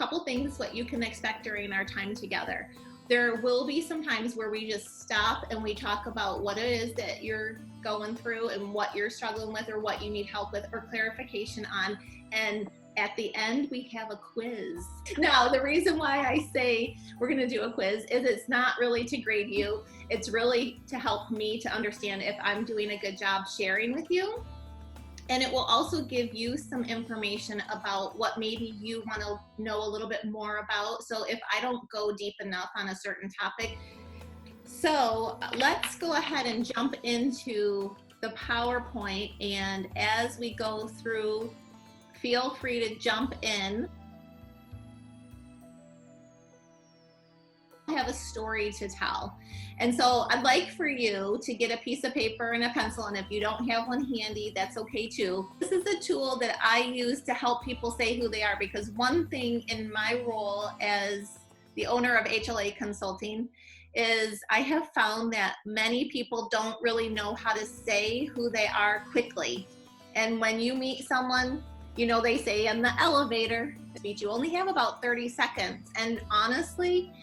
couple things what you can expect during our time together. There will be some times where we just stop and we talk about what it is that you're going through and what you're struggling with or what you need help with or clarification on. And at the end, we have a quiz. Now, the reason why I say we're going to do a quiz is it's not really to grade you. It's really to help me to understand if I'm doing a good job sharing with you. And it will also give you some information about what maybe you want to know a little bit more about. So if I don't go deep enough on a certain topic. So let's go ahead and jump into the PowerPoint. And as we go through, feel free to jump in. I have a story to tell. And so I'd like for you to get a piece of paper and a pencil, and if you don't have one handy, that's okay too. This is a tool that I use to help people say who they are, because one thing in my role as the owner of HLA Consulting is I have found that many people don't really know how to say who they are quickly. And when you meet someone, you know, they say in the elevator speech, you only have about 30 seconds. And honestly,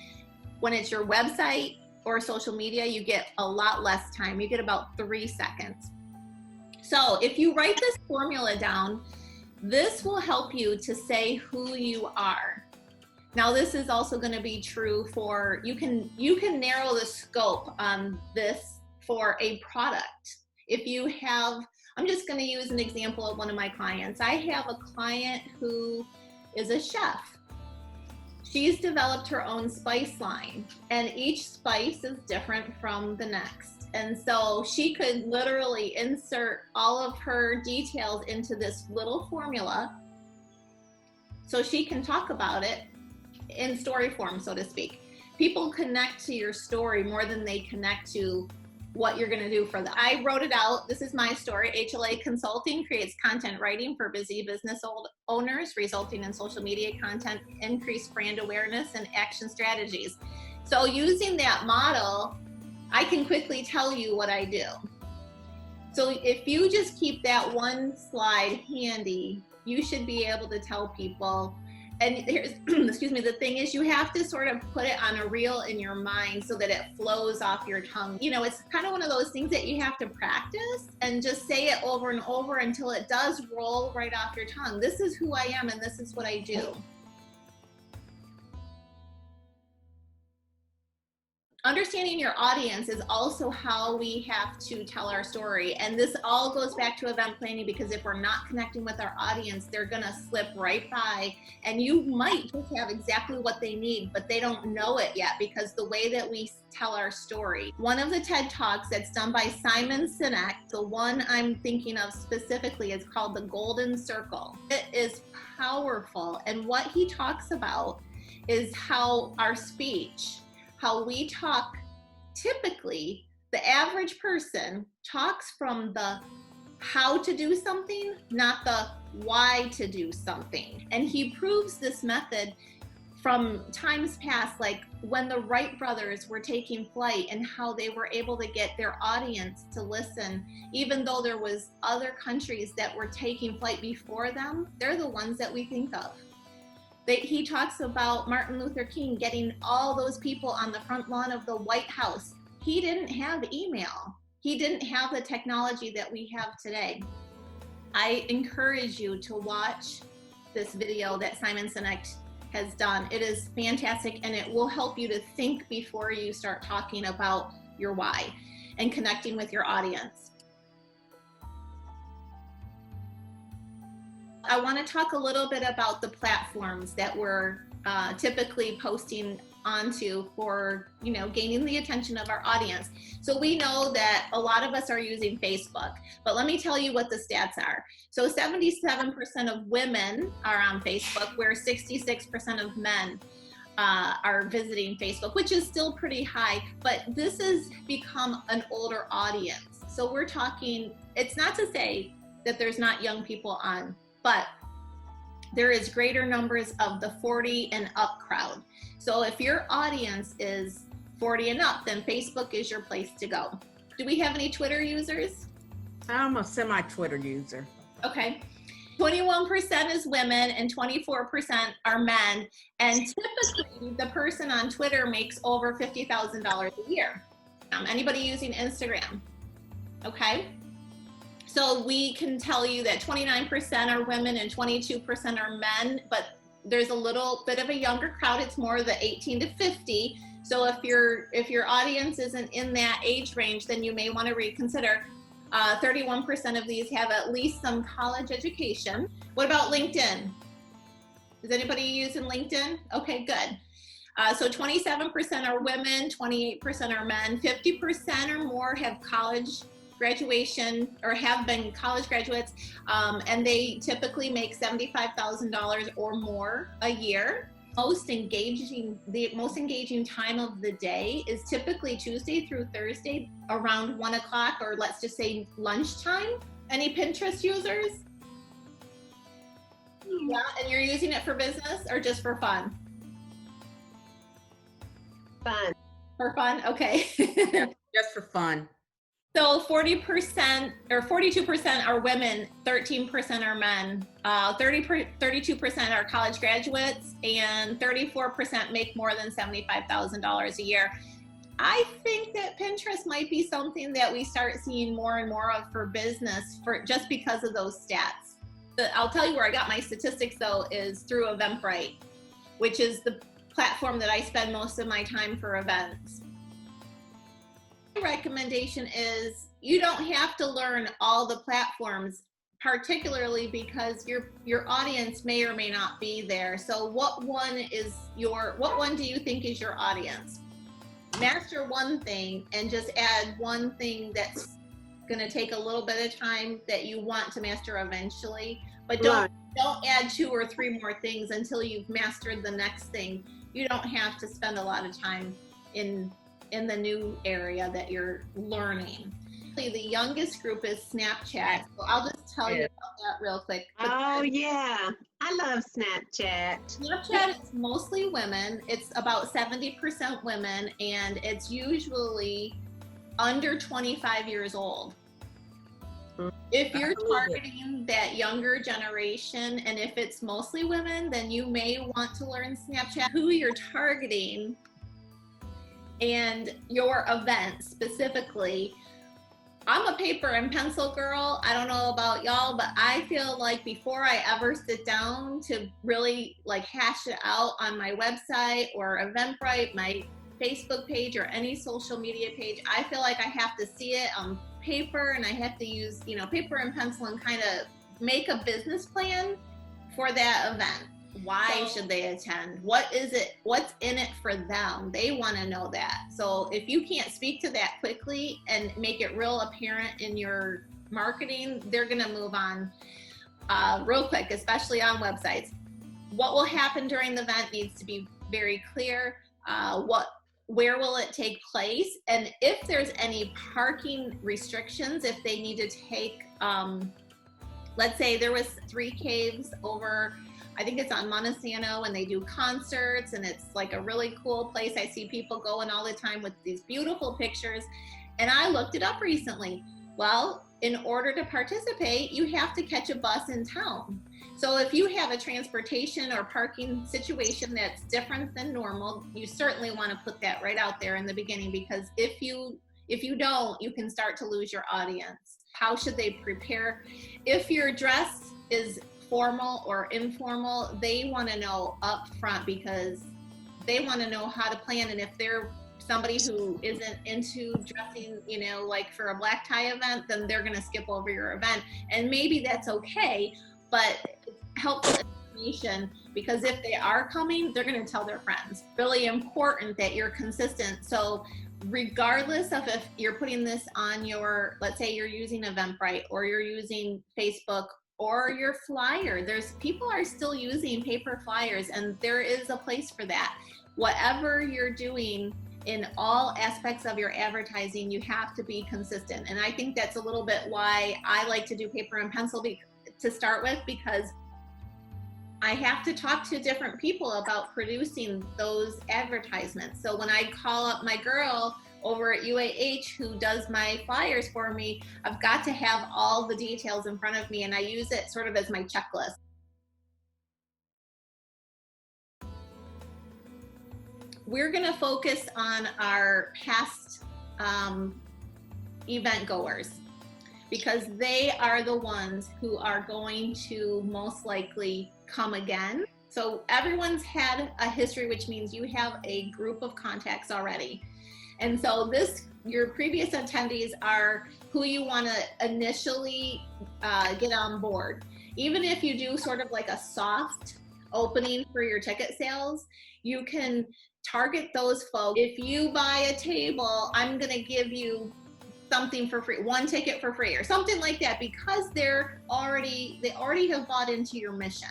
when it's your website or social media, you get a lot less time. You get about 3 seconds. So if you write this formula down, this will help you to say who you are. Now, this is also going to be true for, you can narrow the scope on this for a product. If you have, I'm just going to use an example of one of my clients. I have a client who is a chef. She's developed her own spice line, and each spice is different from the next. And so she could literally insert all of her details into this little formula so she can talk about it in story form, so to speak. People connect to your story more than they connect to what you're going to do for them. I wrote it out. This is my story. HLA Consulting creates content writing for busy business owners, resulting in social media content, increased brand awareness, and action strategies. So using that model, I can quickly tell you what I do. So if you just keep that one slide handy, you should be able to tell people. And here's, excuse me, the thing is you have to sort of put it on a reel in your mind so that it flows off your tongue. You know, it's kind of one of those things that you have to practice and just say it over and over until it does roll right off your tongue. This is who I am and this is what I do. Understanding your audience is also how we have to tell our story. And this all goes back to event planning, because if we're not connecting with our audience, they're gonna slip right by, and you might just have exactly what they need, but they don't know it yet because the way that we tell our story. One of the TED Talks that's done by Simon Sinek, the one I'm thinking of specifically, is called The Golden Circle. It is powerful, and what he talks about is how our speech, how we talk, typically, the average person talks from the how to do something, not the why to do something. And he proves this method from times past, like when the Wright brothers were taking flight and how they were able to get their audience to listen, even though there was other countries that were taking flight before them. They're the ones that we think of. He talks about Martin Luther King getting all those people on the front lawn of the White House. He didn't have email. He didn't have the technology that we have today. I encourage you to watch this video that Simon Sinek has done. It is fantastic, and it will help you to think before you start talking about your why and connecting with your audience. I want to talk a little bit about the platforms that we're typically posting onto for, you know, gaining the attention of our audience. So we know that a lot of us are using Facebook, but let me tell you what the stats are. So 77% of women are on Facebook, where 66% of men are visiting Facebook, which is still pretty high, but this has become an older audience. So we're talking, it's not to say that there's not young people on, but there is greater numbers of the 40 and up crowd. So if your audience is 40 and up, then Facebook is your place to go. Do we have any Twitter users? I'm a semi-Twitter user. Okay. 21% is women and 24% are men. And typically the person on Twitter makes over $50,000 a year. Anybody using Instagram? Okay. So we can tell you that 29% are women and 22% are men, but there's a little bit of a younger crowd. It's more the 18 to 50. So if your audience isn't in that age range, then you may want to reconsider. 31% of these have at least some college education. What about LinkedIn? Is anybody using LinkedIn? Okay, good. So 27% are women, 28% are men, 50% or more have college graduation or have been college graduates, and they typically make $75,000 or more a year. The most engaging time of the day is typically Tuesday through Thursday around 1 o'clock, or let's just say lunchtime. Any Pinterest users? Yeah, and you're using it for business or just for fun? Fun. For fun, okay. Just for fun. So 40% or 42% are women, 13% are men, 32% are college graduates, and 34% make more than $75,000 a year. I think that Pinterest might be something that we start seeing more and more of for business, just because of those stats. I'll tell you where I got my statistics though is through Eventbrite, which is the platform that I spend most of my time for events. Recommendation is you don't have to learn all the platforms, particularly because your audience may or may not be there. So what one do you think is your audience? Master one thing and just add one thing that's going to take a little bit of time that you want to master eventually, but don't add 2 or 3 more things until you've mastered the next thing. You don't have to spend a lot of time in the new area that you're learning. The youngest group is Snapchat. So I'll just tell you about that real quick. Oh yeah, I love Snapchat. Snapchat is mostly women. It's about 70% women, and it's usually under 25 years old. If you're targeting that younger generation, and if it's mostly women, then you may want to learn Snapchat, who you're targeting, and your event specifically. I'm a paper and pencil girl. I don't know about y'all, but I feel like before I ever sit down to really like hash it out on my website or Eventbrite, my Facebook page, or any social media page, I feel like I have to see it on paper, and I have to use, paper and pencil and kind of make a business plan for that event. Why should they attend? What is it? What's in it for them? They want to know that. So if you can't speak to that quickly and make it real apparent in your marketing, they're going to move on real quick, especially on websites. What will happen during the event needs to be very clear. Where will it take place? And if there's any parking restrictions, if they need to take, let's say there was 3 caves over, I think it's on Montesano, and they do concerts, and it's like a really cool place. I see people going all the time with these beautiful pictures, and I looked it up recently. Well, in order to participate, you have to catch a bus in town. So if you have a transportation or parking situation that's different than normal, you certainly want to put that right out there in the beginning, because if you don't, you can start to lose your audience. How should they prepare? If your dress is formal or informal, they want to know up front, because they want to know how to plan. And if they're somebody who isn't into dressing, like for a black tie event, then they're going to skip over your event. And maybe that's okay, but it's helpful information, because if they are coming, they're going to tell their friends. Really important that you're consistent. So regardless of if you're putting this on your, let's say you're using Eventbrite or you're using Facebook or your flyer, people are still using paper flyers, and there is a place for that. Whatever you're doing in all aspects of your advertising, you have to be consistent. And I think that's a little bit why I like to do paper and pencil to start with, because I have to talk to different people about producing those advertisements. So when I call up my girl over at UAH who does my flyers for me, I've got to have all the details in front of me, and I use it sort of as my checklist. We're going to focus on our past event goers, because they are the ones who are going to most likely come again. So everyone's had a history, which means you have a group of contacts already. And so your previous attendees are who you want to initially get on board. Even if you do sort of like a soft opening for your ticket sales, you can target those folks. If you buy a table, I'm going to give you something for free, one ticket for free or something like that, because they already have bought into your mission.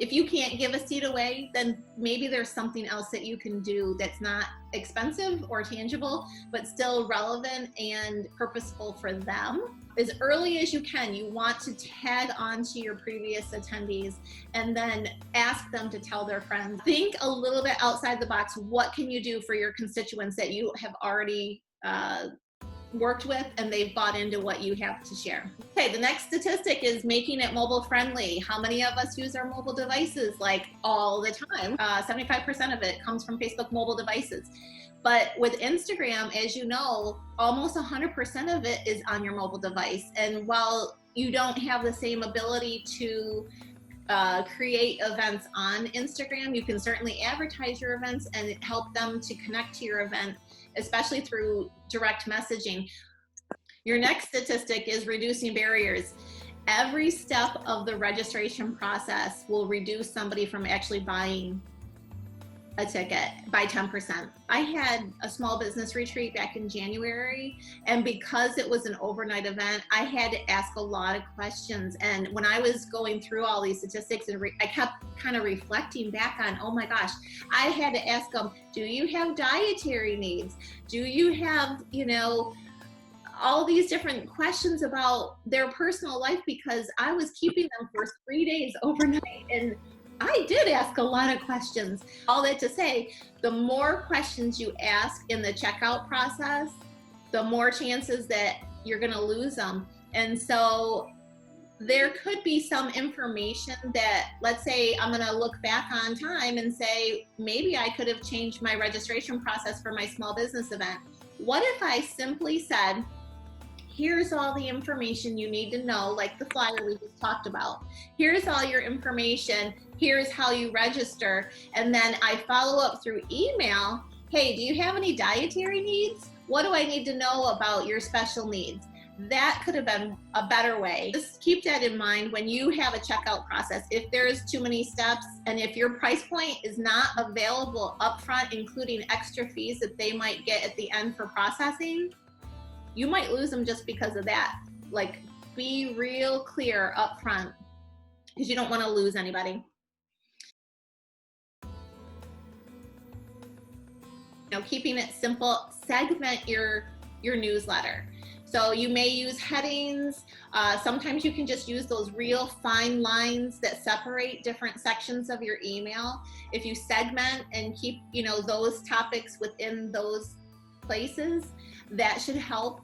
If you can't give a seat away, then maybe there's something else that you can do that's not expensive or tangible, but still relevant and purposeful for them. As early as you can, you want to tag onto your previous attendees and then ask them to tell their friends. Think a little bit outside the box. What can you do for your constituents that you have already worked with and they've bought into what you have to share? Okay, the next statistic is making it mobile friendly. How many of us use our mobile devices like all the time? 75% of it comes from Facebook mobile devices. But with Instagram, as you know, almost 100% of it is on your mobile device. And while you don't have the same ability to create events on Instagram, you can certainly advertise your events and help them to connect to your event, especially through direct messaging. Your next statistic is reducing barriers. Every step of the registration process will reduce somebody from actually buying a ticket by 10%. I had a small business retreat back in January, and because it was an overnight event, I had to ask a lot of questions. And when I was going through all these statistics, and I kept kind of reflecting back on, oh my gosh, I had to ask them, do you have dietary needs? Do you have, all these different questions about their personal life, because I was keeping them for 3 days overnight. And I did ask a lot of questions. All that to say, the more questions you ask in the checkout process, the more chances that you're going to lose them. And so there could be some information that, let's say I'm going to look back on time and say, maybe I could have changed my registration process for my small business event. What if I simply said, here's all the information you need to know, like the flyer we just talked about. Here's all your information. Here's how you register. And then I follow up through email. Hey, do you have any dietary needs? What do I need to know about your special needs? That could have been a better way. Just keep that in mind when you have a checkout process. If there's too many steps, and if your price point is not available upfront, including extra fees that they might get at the end for processing, you might lose them just because of that. Like, be real clear up front, because you don't want to lose anybody. Keeping it simple, segment your newsletter. So you may use headings. Sometimes you can just use those real fine lines that separate different sections of your email. If you segment and keep, those topics within those places, that should help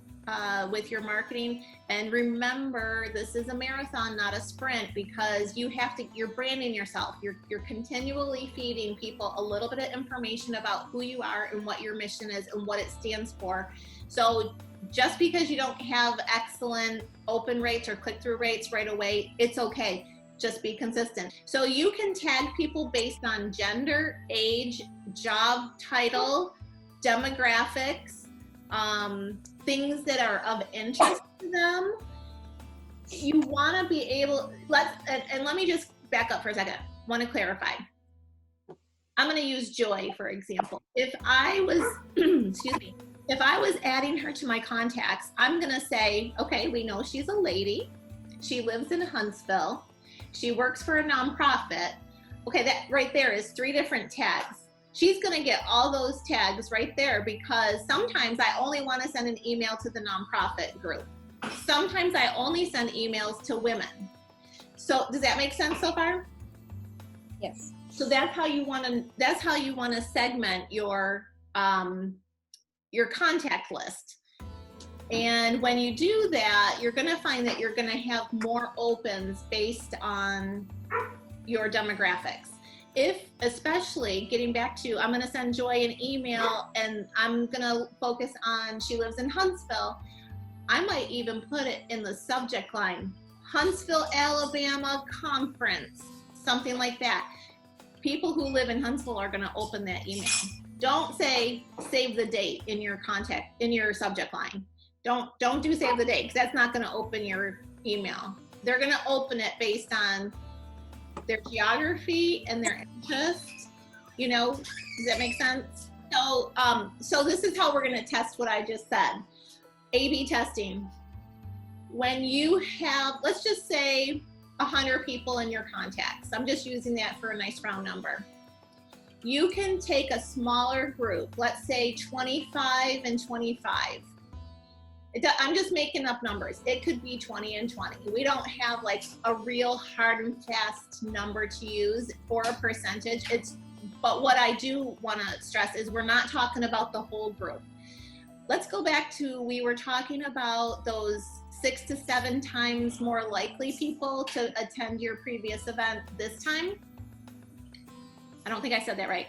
with your marketing. And remember, this is a marathon, not a sprint, because you're branding yourself. You're continually feeding people a little bit of information about who you are and what your mission is and what it stands for. So just because you don't have excellent open rates or click-through rates right away, it's okay. Just be consistent. So you can tag people based on gender, age, job title, demographics, things that are of interest to them. You want to be able, and let me just back up for a second. I want to clarify. I'm going to use Joy, for example. If I was, if I was adding her to my contacts, I'm going to say, okay, we know she's a lady. She lives in Huntsville. She works for a nonprofit. Okay, that right there is 3 different tags. She's going to get all those tags right there, because sometimes I only want to send an email to the nonprofit group. Sometimes I only send emails to women. So does that make sense so far? Yes. So that's how you want to segment your your contact list. And when you do that, you're going to find that you're going to have more opens based on your demographics. If, especially getting back to, I'm going to send Joy an email and I'm going to focus on, she lives in Huntsville. I might even put it in the subject line, Huntsville, Alabama conference, something like that. People who live in Huntsville are going to open that email. Don't say save the date in your subject line. Don't do save the date, because that's not going to open your email. They're going to open it based on their geography and their interest. Does that make sense? So this is how we're going to test what I just said. A/B testing. When you have, let's just say 100 people in your contacts. I'm just using that for a nice round number. You can take a smaller group, let's say 25 and 25. I'm just making up numbers. It could be 20 and 20. We don't have like a real hard and fast number to use or a percentage. But what I do want to stress is we're not talking about the whole group. Let's go back to, we were talking about those 6 to 7 times more likely people to attend your previous event this time. I don't think I said that right.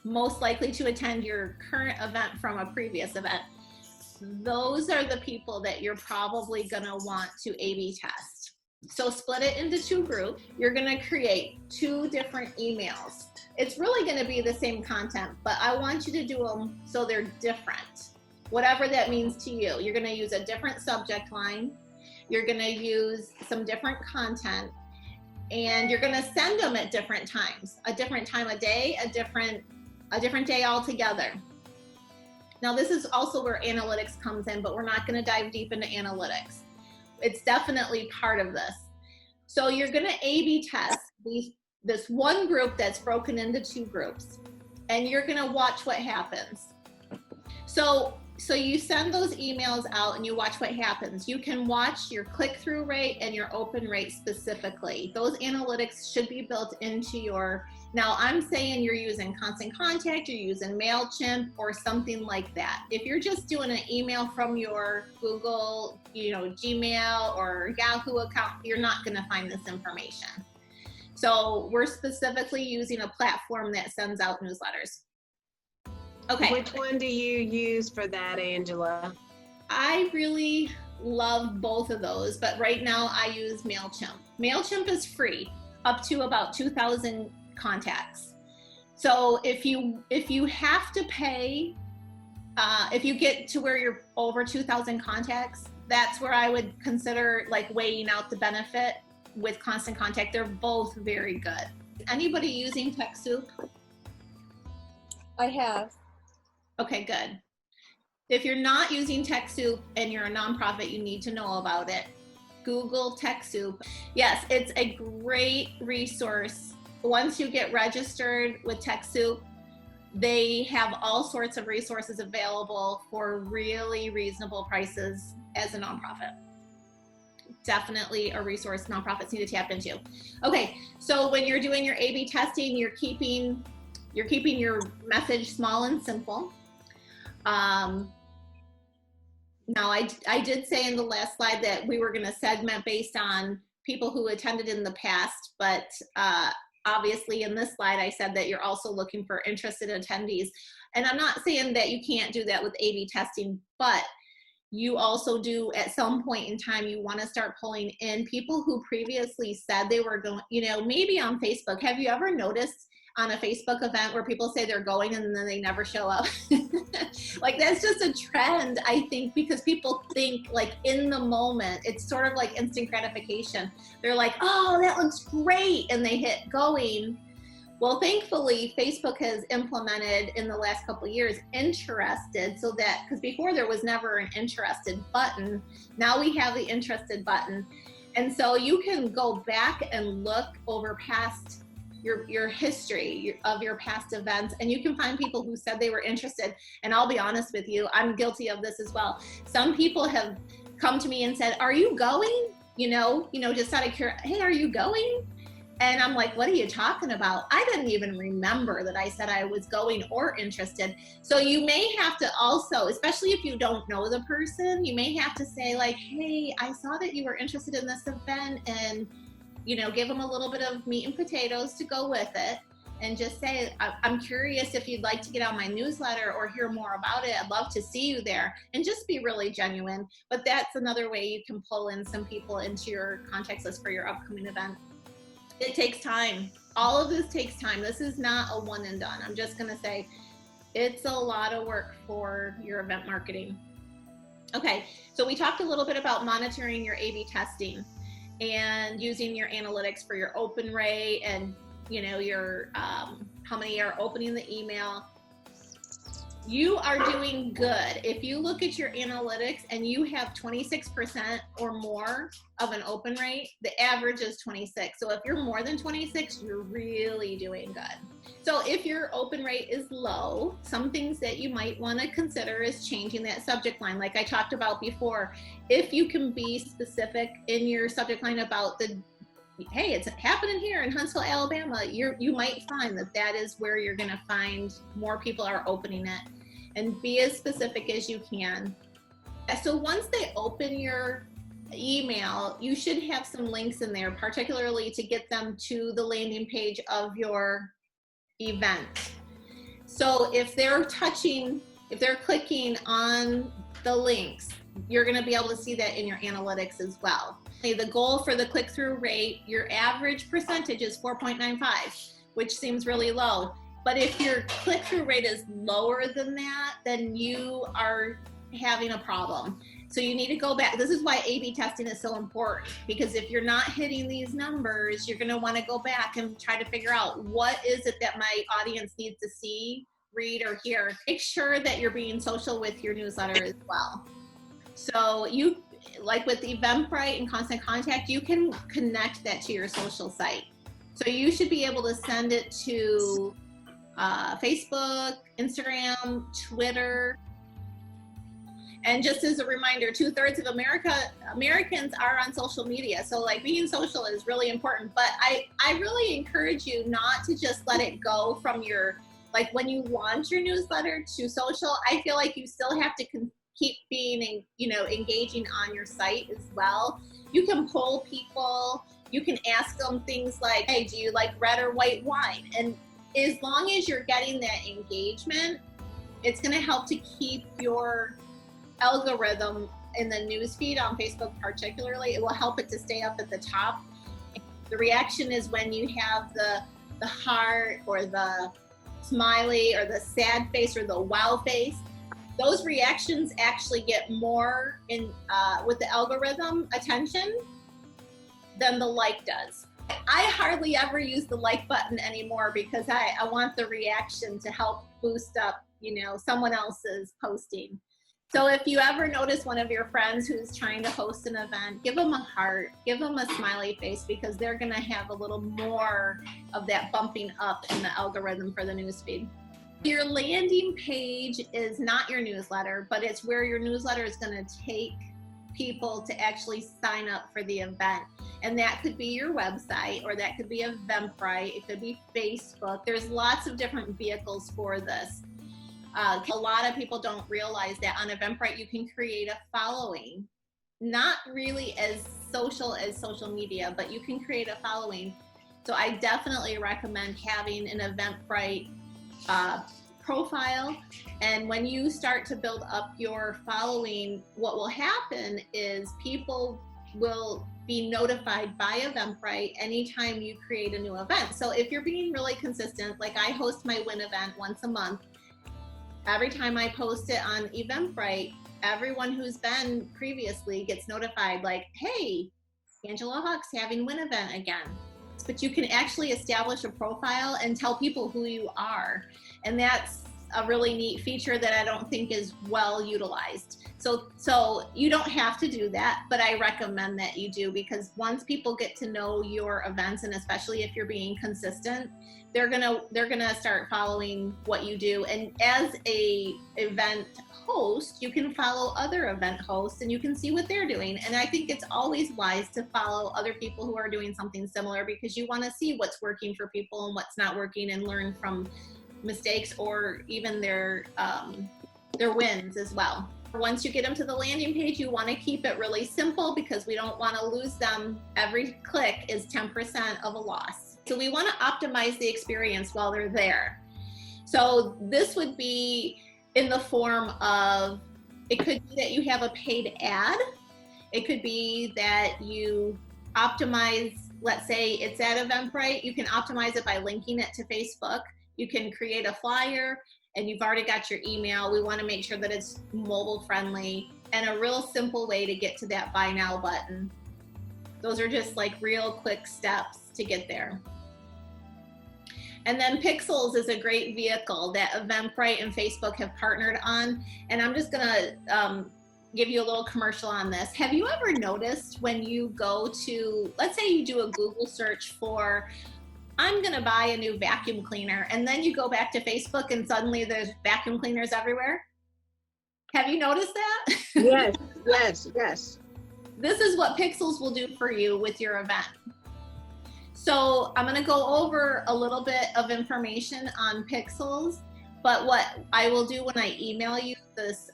Most likely to attend your current event from a previous event. Those are the people that you're probably gonna want to A/B test. So split it into 2 groups. You're gonna create 2 different emails. It's really gonna be the same content, but I want you to do them so they're different. Whatever that means to you. You're gonna use a different subject line. You're gonna use some different content, and you're gonna send them at different times. A different time of day, a different day altogether. Now, this is also where analytics comes in, but we're not going to dive deep into analytics. It's definitely part of this. So you're going to A/B test this one group that's broken into 2 groups, and you're going to watch what happens. So you send those emails out and you watch what happens. You can watch your click-through rate and your open rate specifically. Those analytics should be built into your, now I'm saying you're using Constant Contact, you're using MailChimp or something like that. If you're just doing an email from your Google, Gmail or Yahoo account, you're not gonna find this information. So we're specifically using a platform that sends out newsletters. Okay. Which one do you use for that, Angela? I really love both of those, but right now I use MailChimp. MailChimp is free up to about 2,000 contacts. So if you have to pay, if you get to where you're over 2,000 contacts, that's where I would consider like weighing out the benefit with Constant Contact. They're both very good. Anybody using TechSoup? I have. Okay, good. If you're not using TechSoup and you're a nonprofit, you need to know about it. Google TechSoup. Yes, it's a great resource. Once you get registered with TechSoup, they have all sorts of resources available for really reasonable prices as a nonprofit. Definitely a resource nonprofits need to tap into. Okay, so when you're doing your A/B testing, you're keeping your message small and simple. Now, I did say in the last slide that we were going to segment based on people who attended in the past, but obviously in this slide, I said that you're also looking for interested attendees. And I'm not saying that you can't do that with A/B testing, but you also do at some point in time, you want to start pulling in people who previously said they were going, maybe on Facebook. Have you ever noticed on a Facebook event where people say they're going and then they never show up? Like that's just a trend, I think, because people think like in the moment, it's sort of like instant gratification. They're like, oh, that looks great. And they hit going. Well, thankfully, Facebook has implemented in the last couple of years interested, so that, because before there was never an interested button, now we have the interested button. And so you can go back and look over past your history of your past events, and you can find people who said they were interested. And I'll be honest with you, I'm guilty of this as well. Some people have come to me and said, are you going? Just out of curiosity, hey, are you going? And I'm like, what are you talking about? I didn't even remember that I said I was going or interested. So you may have to also, especially if you don't know the person, you may have to say like, hey, I saw that you were interested in this event, and, you know, give them a little bit of meat and potatoes to go with it. And just say, I'm curious if you'd like to get on my newsletter or hear more about it. I'd love to see you there, and just be really genuine. But that's another way you can pull in some people into your contacts list for your upcoming event. It takes time. All of this takes time. This is not a one and done. I'm just going to say it's a lot of work for your event marketing. Okay, so we talked a little bit about monitoring your A/B testing and using your analytics for your open rate and, you know, your how many are opening the email. You are doing good. If you look at your analytics and you have 26% or more of an open rate, the average is 26. So if you're more than 26, you're really doing good. So if your open rate is low, some things that you might want to consider is changing that subject line. Like I talked about before, if you can be specific in your subject line about the, hey, it's happening here in Huntsville, Alabama, you might find that that is where you're going to find more people are opening it. And be as specific as you can. So once they open your email, you should have some links in there, particularly to get them to the landing page of your event. So if they're clicking on the links, you're going to be able to see that in your analytics as well. The goal for the click-through rate, your average percentage is 4.95, which seems really low. But if your click-through rate is lower than that, then you are having a problem. So you need to go back. This is why A/B testing is so important, because if you're not hitting these numbers, you're going to want to go back and try to figure out what is it that my audience needs to see, read, or hear. Make sure that you're being social with your newsletter as well. So you, like with Eventbrite and Constant Contact, you can connect that to your social site. So you should be able to send it to Facebook, Instagram, Twitter. And just as a reminder, 2/3 of Americans are on social media. So like being social is really important, but I really encourage you not to just let it go from your, like when you launch your newsletter to social, I feel like you still have to keep being, you know, engaging on your site as well. You can poll people, you can ask them things like, hey, do you like red or white wine? And as long as you're getting that engagement, it's going to help to keep your algorithm in the newsfeed on Facebook particularly. It will help it to stay up at the top. The reaction is when you have the heart or the smiley or the sad face or the wow face. Those reactions actually get more in with the algorithm attention than the like does. I hardly ever use the like button anymore because I want the reaction to help boost up, you know, someone else's posting. So if you ever notice one of your friends who's trying to host an event, give them a heart, give them a smiley face, because they're going to have a little more of that bumping up in the algorithm for the newsfeed. Your landing page is not your newsletter, but it's where your newsletter is going to take people to actually sign up for the event. And that could be your website, or that could be Eventbrite, it could be Facebook. There's lots of different vehicles for this. A lot of people don't realize that on Eventbrite you can create a following, not really as social media, but you can create a following. So I definitely recommend having an Eventbrite profile. And when you start to build up your following, what will happen is people will be notified by Eventbrite anytime you create a new event. So if you're being really consistent, like I host my Win event once a month, every time I post it on Eventbrite, everyone who's been previously gets notified like, hey, Angela Hawke's having Win event again. But you can actually establish a profile and tell people who you are. And that's a really neat feature that I don't think is well utilized. So you don't have to do that, but I recommend that you do, because once people get to know your events, and especially if you're being consistent, they're gonna start following what you do. And as a event host, you can follow other event hosts and you can see what they're doing. And I think it's always wise to follow other people who are doing something similar, because you want to see what's working for people and what's not working, and learn from mistakes or even their wins as well. Once you get them to the landing page, you want to keep it really simple, because we don't want to lose them. Every click is 10% of a loss. So we want to optimize the experience while they're there. So this would be in the form of, it could be that you have a paid ad. It could be that you optimize, let's say it's at Eventbrite, you can optimize it by linking it to Facebook. You can create a flyer, and you've already got your email. We want to make sure that it's mobile friendly, and a real simple way to get to that buy now button. Those are just like real quick steps to get there. And then Pixels is a great vehicle that Eventbrite and Facebook have partnered on. And I'm just gonna give you a little commercial on this. Have you ever noticed when you go to, let's say you do a Google search for, I'm gonna buy a new vacuum cleaner, and then you go back to Facebook and suddenly there's vacuum cleaners everywhere? Have you noticed that? Yes, yes, yes. This is what Pixels will do for you with your event. So I'm gonna go over a little bit of information on Pixels, but what I will do when I email you this,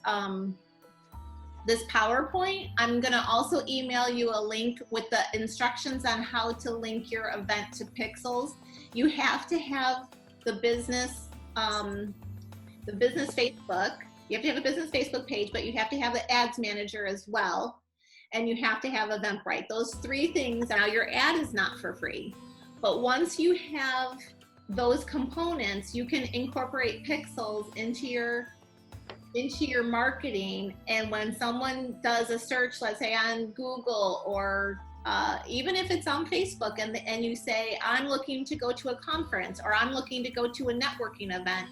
this PowerPoint, I'm gonna also email you a link with the instructions on how to link your event to Pixels. You have to have the business Facebook. You have to have a business Facebook page, but you have to have the ads manager as well. And you have to have Eventbrite. Those three things. Now your ad is not for free, but once you have those components, you can incorporate Pixels into your marketing. And when someone does a search, let's say on Google, or even if it's on Facebook, and you say, I'm looking to go to a conference, or I'm looking to go to a networking event,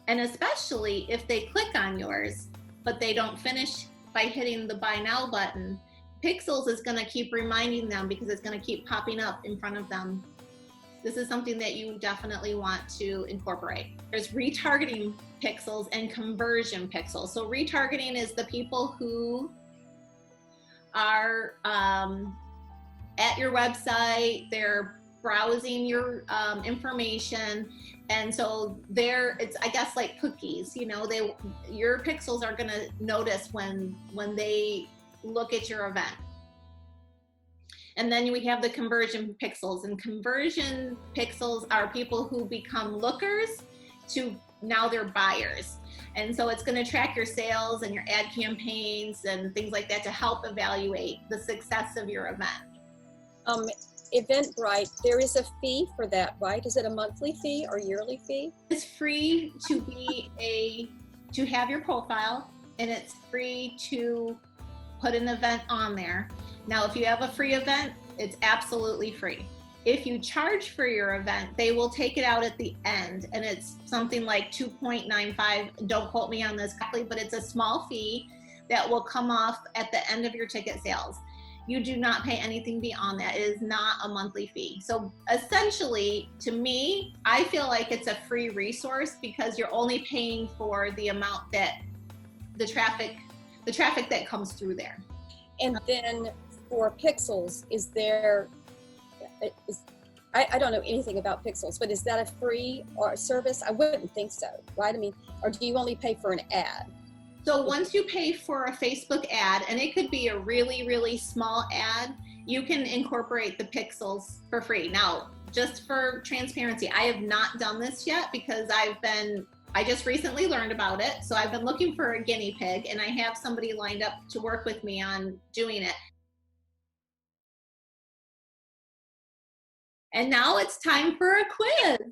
and especially if they click on yours, but they don't finish by hitting the buy now button, Pixels is going to keep reminding them, because it's going to keep popping up in front of them. This is something that you definitely want to incorporate. There's retargeting Pixels and conversion Pixels. So retargeting is the people who are at your website, they're browsing your information, and so it's, I guess, like cookies. You know, your Pixels are going to notice when they look at your event. And then we have the conversion Pixels, and conversion Pixels are people who become lookers to now they're buyers. And so it's going to track your sales and your ad campaigns and things like that to help evaluate the success of your event. Eventbrite, there is a fee for that, right? Is it a monthly fee or yearly fee? It's free to have your profile, and it's free to put an event on there. Now, if you have a free event, it's absolutely free. If you charge for your event, they will take it out at the end, and it's something like $2.95. Don't quote me on this correctly, but it's a small fee that will come off at the end of your ticket sales. You do not pay anything beyond that. It is not a monthly fee. So essentially, to me, I feel like it's a free resource, because you're only paying for the amount that the traffic that comes through there. And then for Pixels, I don't know anything about Pixels, but is that a free or a service? I wouldn't think so, right? I mean, or do you only pay for an ad? So once you pay for a Facebook ad, and it could be a really, really small ad, you can incorporate the Pixels for free. Now, just for transparency, I have not done this yet, because I just recently learned about it. So I've been looking for a guinea pig, and I have somebody lined up to work with me on doing it. And now it's time for a quiz.